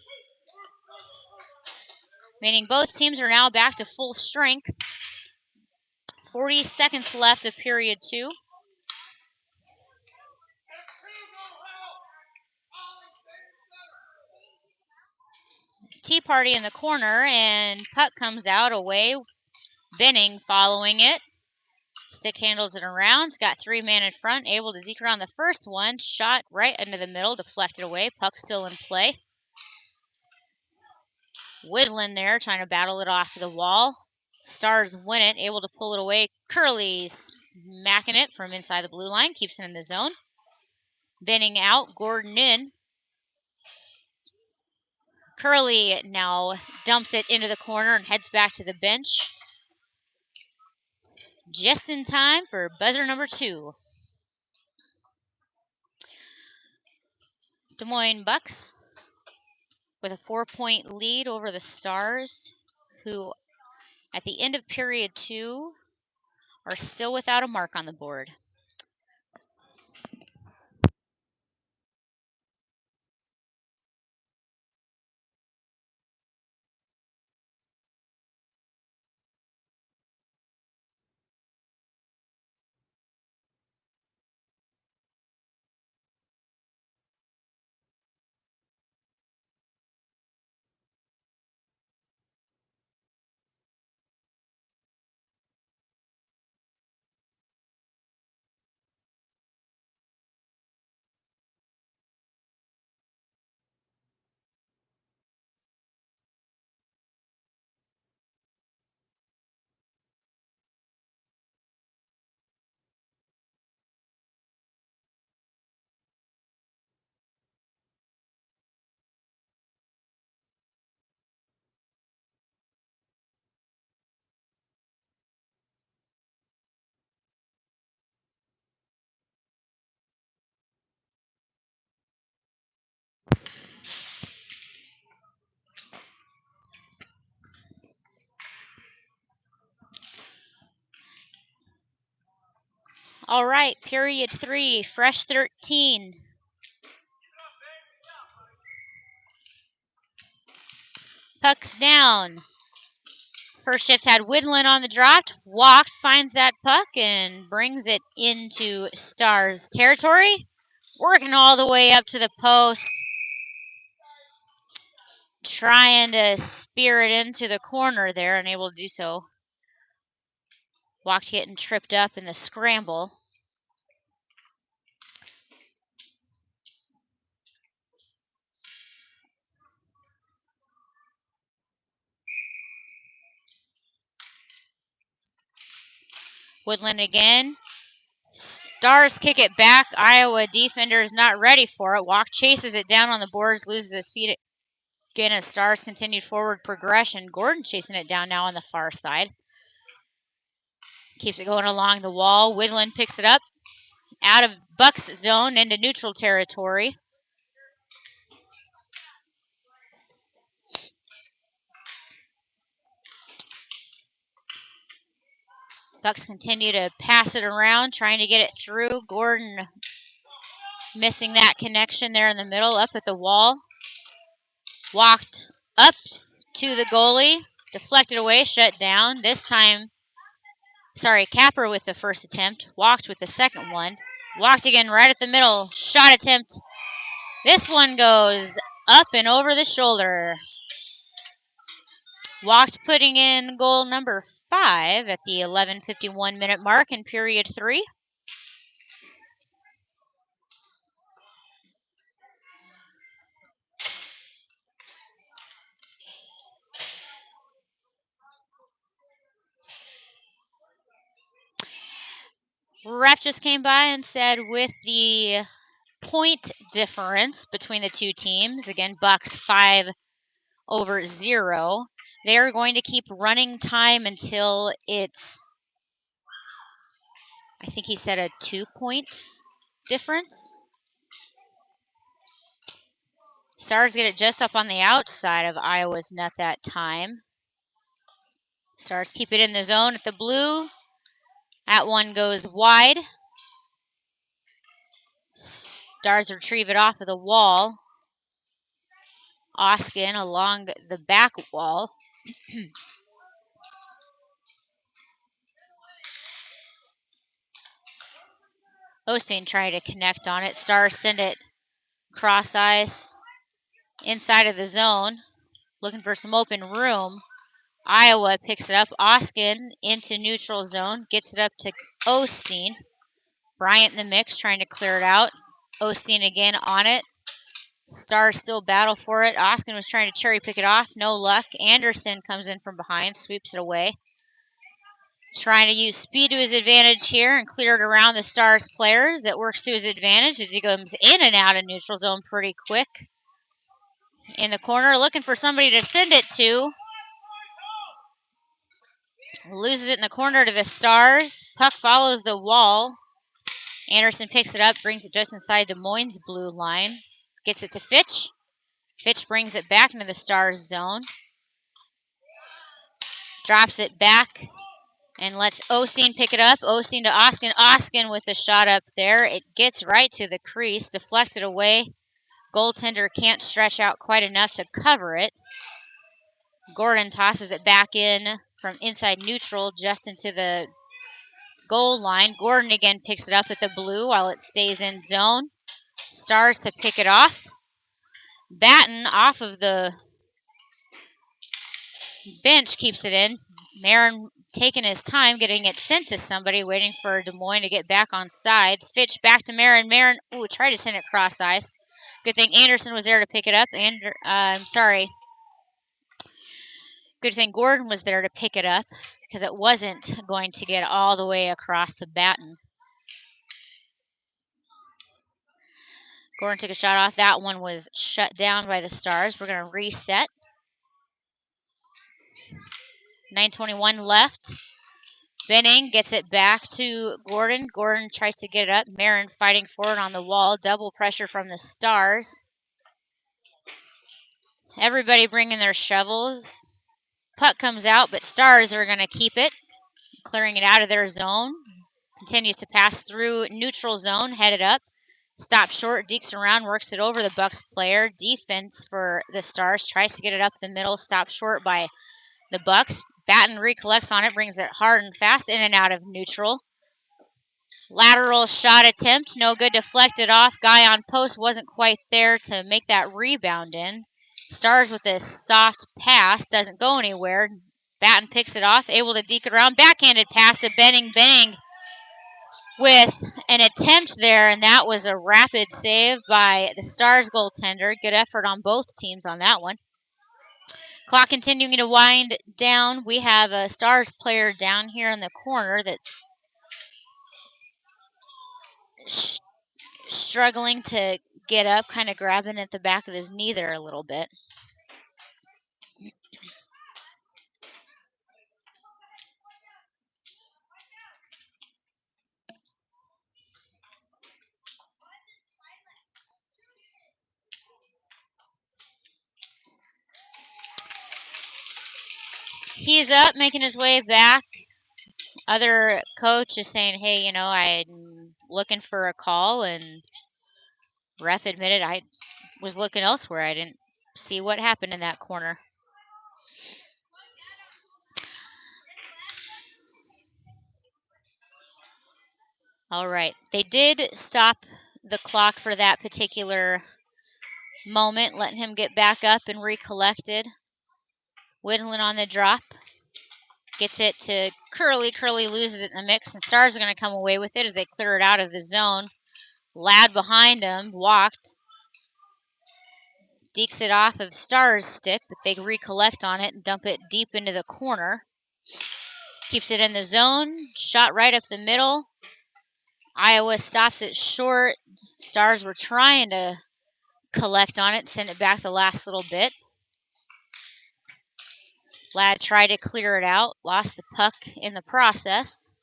Meaning both teams are now back to full strength. 40 seconds left of period 2. Tea party in the corner, and puck comes out away. Benning following it. Stick handles it around. He's got 3 men in front, able to deke around the first one. Shot right into the middle, deflected away. Puck still in play. Woodland there trying to battle it off the wall. Stars win it, able to pull it away. Curley smacking it from inside the blue line, keeps it in the zone. Benning out, Gordon in. Curley now dumps it into the corner and heads back to the bench. Just in time for buzzer number 2. Des Moines Bucks with a 4-point lead over the Stars, who at the end of period 2 are still without a mark on the board. All right, period 3, fresh 13. Puck's down. First shift had Woodland on the drop, walked, finds that puck, and brings it into Stars territory. Working all the way up to the post. Trying to spear it into the corner there, unable to do so. Walked getting tripped up in the scramble. Woodland again. Stars kick it back. Iowa defender is not ready for it. Walk chases it down on the boards, loses his feet again as Stars continued forward progression. Gordon chasing it down now on the far side. Keeps it going along the wall. Woodland picks it up out of Buck's zone into neutral territory. Bucks continue to pass it around, trying to get it through. Gordon missing that connection there in the middle, up at the wall. Walked up to the goalie, deflected away, shut down. This time, Capper with the first attempt, walked with the second one. Walked again right at the middle, shot attempt. This one goes up and over the shoulder. Walked putting in goal number 5 at the 11:51 minute mark in period 3. Ref just came by and said with the point difference between the two teams, again, Bucks 5-0, they are going to keep running time until it's, I think he said, a 2-point difference. Stars get it just up on the outside of Iowa's net that time. Stars keep it in the zone at the blue. That one goes wide. Stars retrieve it off of the wall. Oskin along the back wall. Osteen trying to connect on it. Stars send it cross ice inside of the zone. Looking for some open room. Iowa picks it up. Oskin into neutral zone. Gets it up to Osteen. Bryant in the mix trying to clear it out. Osteen again on it. Stars still battle for it. Oskin was trying to cherry pick it off. No luck. Anderson comes in from behind. Sweeps it away. Trying to use speed to his advantage here and clear it around the Stars players. That works to his advantage as he goes in and out of neutral zone pretty quick. In the corner, looking for somebody to send it to. Loses it in the corner to the Stars. Puck follows the wall. Anderson picks it up, brings it just inside Des Moines' blue line. Gets it to Fitch. Fitch brings it back into the Stars zone. Drops it back and lets Osteen pick it up. Osteen to Oskin. Oskin with the shot up there. It gets right to the crease, deflected away. Goaltender can't stretch out quite enough to cover it. Gordon tosses it back in from inside neutral just into the goal line. Gordon again picks it up at the blue while it stays in zone. Stars to pick it off. Batten off of the bench keeps it in. Marin taking his time getting it sent to somebody, waiting for Des Moines to get back on sides. Fitch back to Marin. Marin, tried to send it cross ice. Good thing Anderson was there to pick it up. Good thing Gordon was there to pick it up because it wasn't going to get all the way across to Batten. Gordon took a shot off. That one was shut down by the Stars. We're going to reset. 9:21 left. Benning gets it back to Gordon. Gordon tries to get it up. Marin fighting for it on the wall. Double pressure from the Stars. Everybody bringing their shovels. Puck comes out, but Stars are going to keep it. Clearing it out of their zone. Continues to pass through neutral zone. Headed up. Stop short. Dekes around. Works it over the Bucks player. Defense for the Stars. Tries to get it up the middle. Stopped short by the Bucks. Batten recollects on it, brings it hard and fast in and out of neutral. Lateral shot attempt, no good, deflected off. Guy on post wasn't quite there to make that rebound in. Stars with this soft pass, doesn't go anywhere. Batten picks it off, able to deke it around. Backhanded pass to Benning. Benning with an attempt there, and that was a rapid save by the Stars goaltender. Good effort on both teams on that one. Clock continuing to wind down. We have a Stars player down here in the corner that's struggling to get up, kind of grabbing at the back of his knee there a little bit. He's up, making his way back. Other coach is saying, hey, you know, I'm looking for a call, and ref admitted I was looking elsewhere. I didn't see what happened in that corner. All right. They did stop the clock for that particular moment, letting him get back up and recollected. Widlin on the drop. Gets it to Curly. Curly loses it in the mix, and Stars are going to come away with it as they clear it out of the zone. Ladd behind him walked. Dekes it off of Stars' stick, but they recollect on it and dump it deep into the corner. Keeps it in the zone. Shot right up the middle. Iowa stops it short. Stars were trying to collect on it, send it back the last little bit. Ladd tried to clear it out, lost the puck in the process.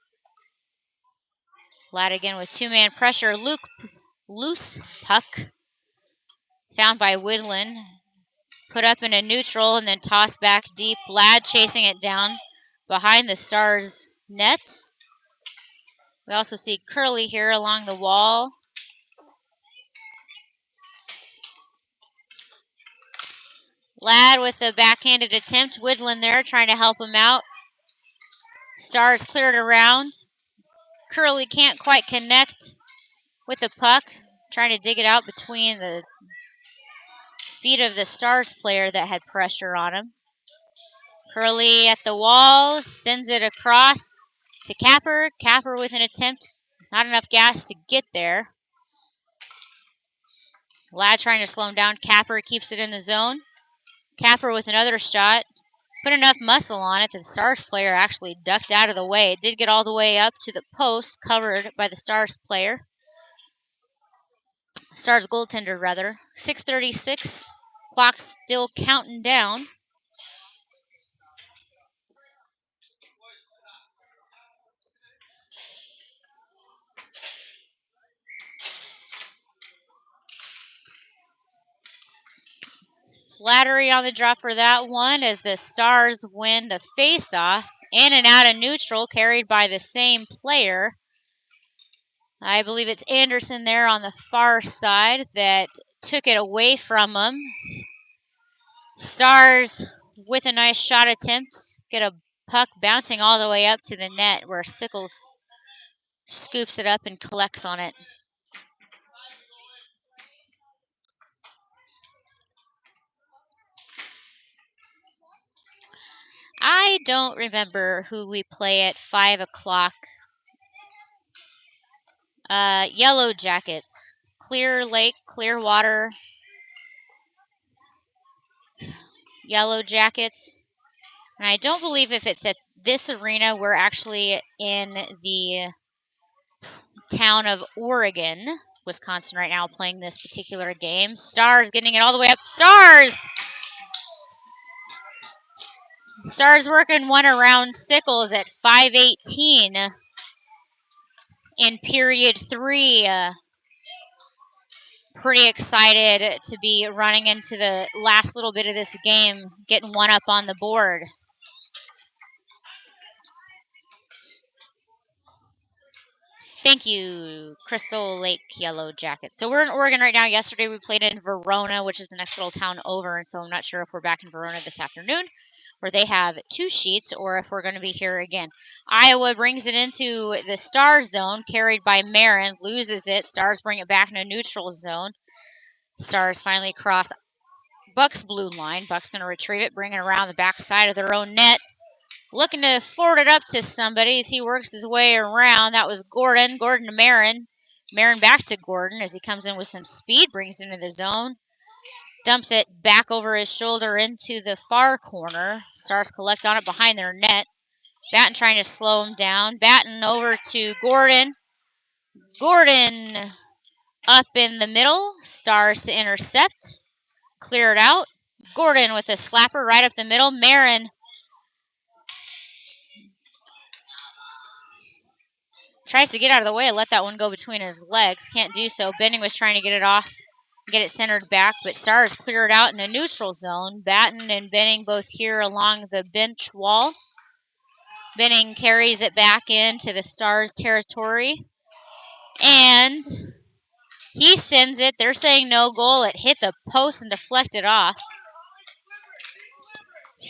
Ladd again with two-man pressure. Loose puck found by Widlin. Put up in a neutral and then tossed back deep. Ladd chasing it down behind the Stars net. We also see Curly here along the wall. Ladd with a backhanded attempt. Widlin there trying to help him out. Stars cleared around. Curly can't quite connect with the puck. Trying to dig it out between the feet of the Stars player that had pressure on him. Curly at the wall, sends it across to Capper. Capper with an attempt. Not enough gas to get there. Ladd trying to slow him down. Capper keeps it in the zone. Capper with another shot. Put enough muscle on it that the Stars player actually ducked out of the way. It did get all the way up to the post, covered by the Stars player. Stars goaltender, rather. 6:36. Clock still counting down. Flattery on the drop for that one as the Stars win the faceoff. In and out of neutral, carried by the same player. I believe it's Anderson there on the far side that took it away from him. Stars with a nice shot attempt. Get a puck bouncing all the way up to the net where Sickles scoops it up and collects on it. I don't remember who we play at 5 o'clock. Yellow Jackets. Clear Lake, Clear Water. Yellow Jackets. And I don't believe if it's at this arena, we're actually in the town of Oregon, Wisconsin right now playing this particular game. Stars getting it all the way up. Stars! Stars working one around Sickles at 5:18 in period 3. Pretty excited to be running into the last little bit of this game, getting one up on the board. Thank you, Crystal Lake Yellow Jackets. So we're in Oregon right now. Yesterday we played in Verona, which is the next little town over, and so I'm not sure if we're back in Verona this afternoon, where they have 2 sheets, or if we're going to be here again. Iowa brings it into the Stars zone, carried by Marin, loses it. Stars bring it back in a neutral zone. Stars finally cross Buck's blue line. Buck's going to retrieve it, bring it around the back side of their own net. looking to forward it up to somebody as he works his way around. That was Gordon. Gordon to Marin. Marin back to Gordon as he comes in with some speed, brings it into the zone. Dumps it back over his shoulder into the far corner. Stars collect on it behind their net. Batten trying to slow him down. Batten over to Gordon. Gordon up in the middle. Stars to intercept. Clear it out. Gordon with a slapper right up the middle. Marin tries to get out of the way and let that one go between his legs. Can't do so. Benning was trying to get it off, get it centered back, but Stars clear it out in a neutral zone. Batten and Benning both here along the bench wall. Benning carries it back into the Stars territory, and he sends it. They're saying no goal. It hit the post and deflected off.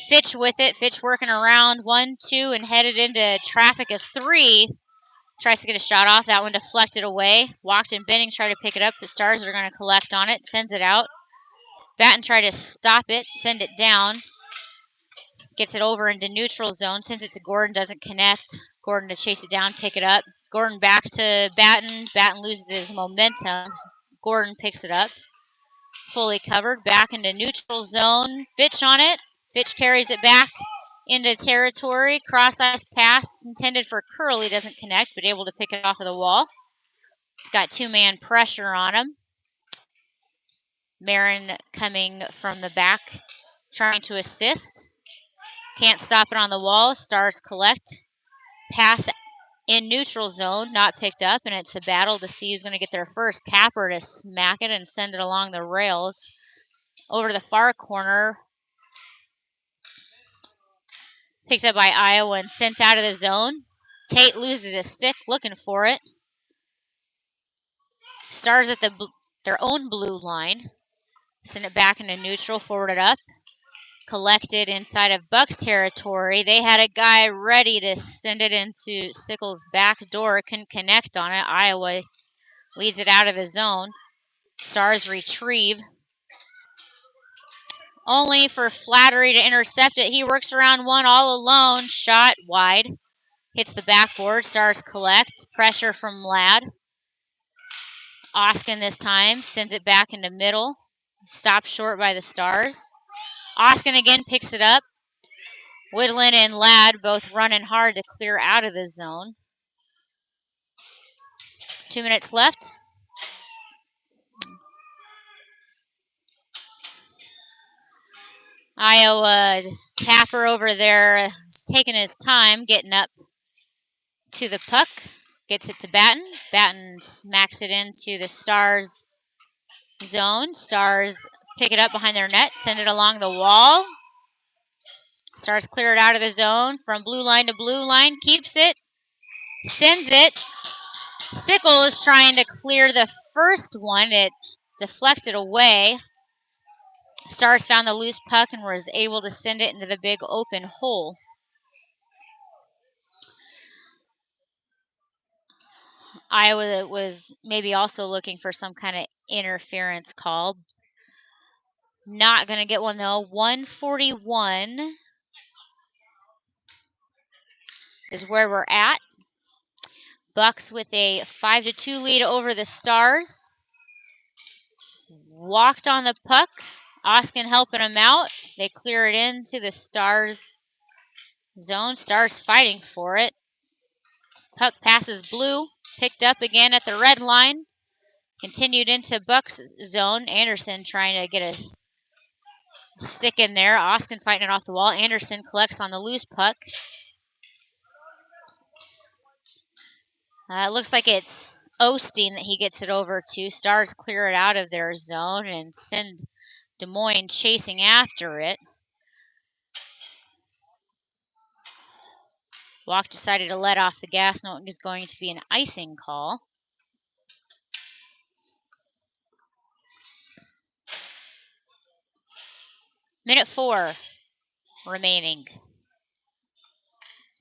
Fitch with it. Fitch working around 1-2 and headed into traffic of 3. Tries to get a shot off. That one deflected away. Walked and Benning tried to pick it up. The Stars are going to collect on it. Sends it out. Batten tried to stop it. Send it down. Gets it over into neutral zone. Sends it to Gordon. Doesn't connect. Gordon to chase it down. Pick it up. Gordon back to Batten. Batten loses his momentum. Gordon picks it up. Fully covered. Back into neutral zone. Fitch on it. Fitch carries it back into territory. Cross-ice pass intended for Curley. Doesn't connect, but able to pick it off of the wall. He's got 2-man pressure on him. Marin coming from the back, trying to assist. Can't stop it on the wall. Stars collect. Pass in neutral zone, not picked up, and it's a battle to see who's going to get there first. Capper to smack it and send it along the rails. Over to the far corner. Picked up by Iowa and sent out of the zone. Tate loses his stick, looking for it. Stars at their own blue line. Send it back into neutral, forward it up. Collected inside of Bucks territory. They had a guy ready to send it into Sickles' back door. Couldn't connect on it. Iowa leads it out of the zone. Stars retrieve. Only for Flattery to intercept it. He works around one all alone. Shot wide. Hits the backboard. Stars collect. Pressure from Ladd. Oskin this time sends it back into middle. Stopped short by the Stars. Oskin again picks it up. Woodland and Ladd both running hard to clear out of the zone. 2 minutes left. Iowa Capper over there is taking his time getting up to the puck. Gets it to Batten. Batten smacks it into the Stars zone. Stars pick it up behind their net, send it along the wall. Stars clear it out of the zone from blue line to blue line. Keeps it. Sends it. Sickle is trying to clear the first one. It deflected away. Stars found the loose puck and was able to send it into the big open hole. Iowa was maybe also looking for some kind of interference call. Not going to get one, though. 141 is where we're at. Bucks with a 5-2 lead over the Stars. Walked on the puck. Oskin helping him out. They clear it into the Stars zone. Stars fighting for it. Puck passes blue. Picked up again at the red line. Continued into Bucks zone. Anderson trying to get a stick in there. Oskin fighting it off the wall. Anderson collects on the loose puck. It looks like it's Osteen that he gets it over to. Stars clear it out of their zone and send Des Moines chasing after it. Walk decided to let off the gas, knowing it was going to be an icing call. Minute 4 remaining.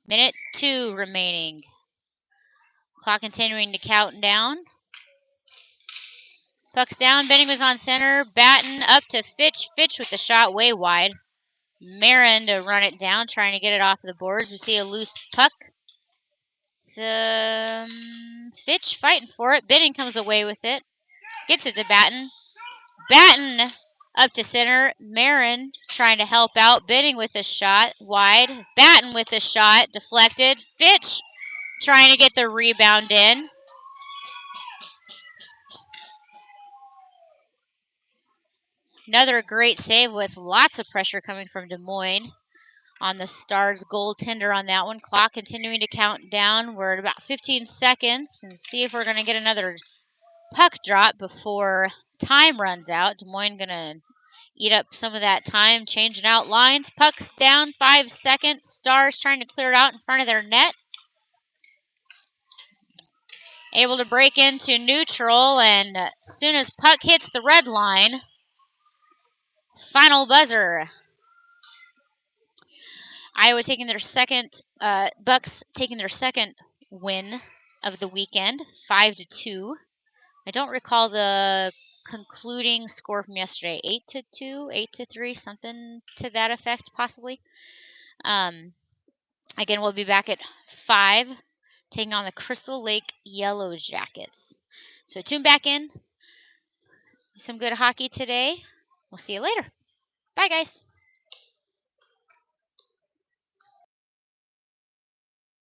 Minute 2 remaining. Clock continuing to count down. Puck's down. Benning was on center. Batten up to Fitch. Fitch with the shot way wide. Marin to run it down, trying to get it off the boards. We see a loose puck. Fitch fighting for it. Bidding comes away with it. Gets it to Batten. Batten up to center. Marin trying to help out. Bidding with a shot. Wide. Batten with a shot. Deflected. Fitch trying to get the rebound in. Another great save with lots of pressure coming from Des Moines on the Stars goaltender on that one. Clock continuing to count down. We're at about 15 seconds and see if we're going to get another puck drop before time runs out. Des Moines going to eat up some of that time, changing out lines. Puck's down, 5 seconds. Stars trying to clear it out in front of their net. Able to break into neutral, and as soon as puck hits the red line, final buzzer. Iowa taking their second, Bucks taking their second win of the weekend, 5-2. I don't recall the concluding score from yesterday, 8-2, 8-3, something to that effect, possibly. Again, we'll be back at 5, taking on the Crystal Lake Yellow Jackets. So tune back in. Some good hockey today. We'll see you later. Bye, guys.